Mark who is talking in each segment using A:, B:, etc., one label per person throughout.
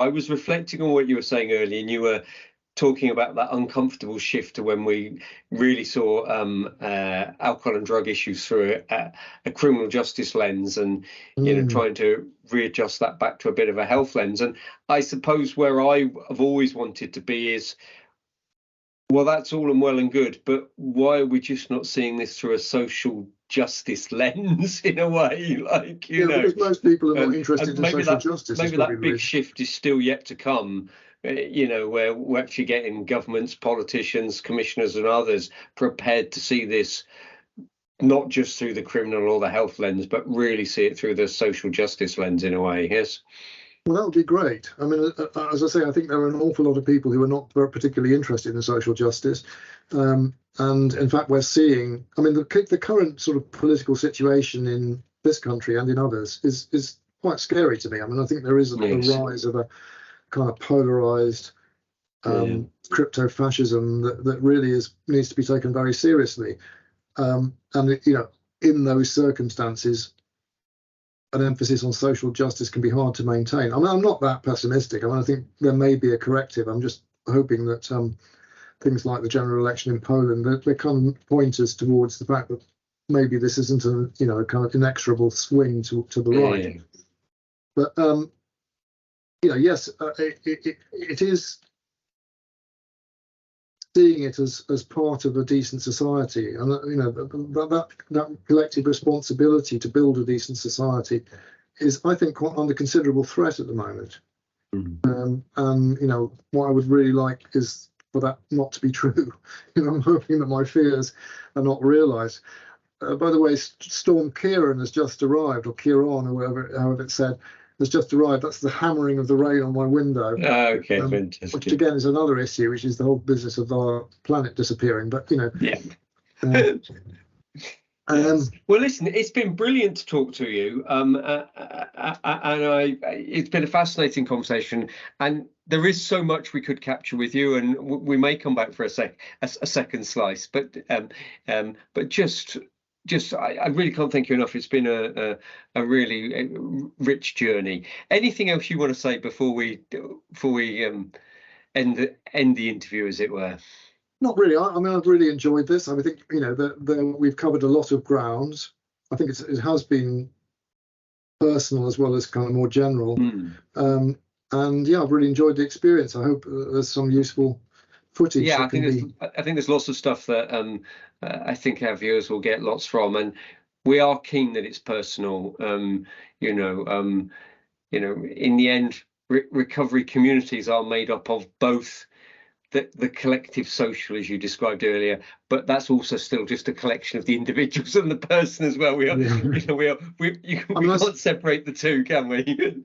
A: I was reflecting on what you were saying earlier, and you were talking about that uncomfortable shift to when we really saw alcohol and drug issues through a criminal justice lens, and trying to readjust that back to a bit of a health lens. And I suppose where I have always wanted to be is, well, that's all and well and good, but why are we just not seeing this through a social justice lens in a way? Like,
B: because most people are not interested in social justice.
A: Maybe that big shift is still yet to come, where we're actually getting governments, politicians, commissioners and others prepared to see this not just through the criminal or the health lens, but really see it through the social justice lens in a way. Yes.
B: Well, that would be great. I mean, as I say, I think there are an awful lot of people who are not particularly interested in social justice. And in fact, we're seeing, I mean, the current sort of political situation in this country and in others is quite scary to me. I mean, I think there is a rise of a kind of polarised crypto-fascism that really needs to be taken very seriously. And, in those circumstances, an emphasis on social justice can be hard to maintain. I mean, I'm not that pessimistic. I mean, I think there may be a corrective. I'm just hoping that things like the general election in Poland, they kind of point us towards the fact that maybe this isn't a kind of inexorable swing to the right. But yes, it is seeing it as part of a decent society, and that collective responsibility to build a decent society is, I think, quite under considerable threat at the moment. And what I would really like is for that not to be true. I'm hoping that my fears are not realised. By the way, Storm Kieran has just arrived, or Kieran, or however it's said, has just arrived. That's the hammering of the rain on my window.
A: Okay, fantastic.
B: Which again is another issue, which is the whole business of our planet disappearing. But
A: well, listen, it's been brilliant to talk to you, and it's been a fascinating conversation. And there is so much we could capture with you, and we may come back for a second slice. But I really can't thank you enough. It's been a really rich journey. Anything else you want to say before we end the interview, as it were?
B: Not really. I mean, I've really enjoyed this. I think we've covered a lot of ground. I think it has been personal as well as kind of more general. And I've really enjoyed the experience. I hope there's some useful footage.
A: Yeah, I think there's lots of stuff that I think our viewers will get lots from, and we are keen that it's personal. In the end, recovery communities are made up of both the collective social, as you described earlier, but that's also still just a collection of the individuals and the person as well. We can't separate the two, can we?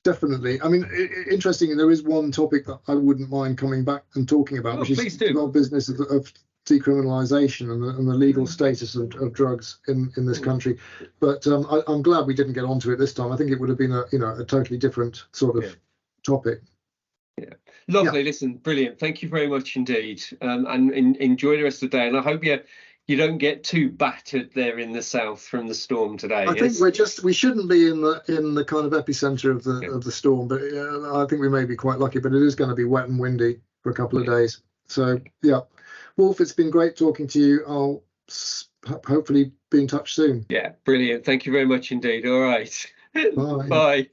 B: Definitely. I mean, interestingly, there is one topic that I wouldn't mind coming back and talking about, which is the whole business of decriminalisation and the legal status of drugs in this country. But I'm glad we didn't get onto it this time. I think it would have been a totally different sort of topic.
A: Yeah, lovely. Yeah. Listen, brilliant. Thank you very much indeed, and enjoy the rest of the day. And I hope you don't get too battered there in the south from the storm today.
B: I think we shouldn't be in the kind of epicenter of the storm, but I think we may be quite lucky. But it is going to be wet and windy for a couple of days. So Wulf, it's been great talking to you. I'll hopefully be in touch soon.
A: Yeah, brilliant. Thank you very much indeed. All right.
B: Bye.
A: Bye.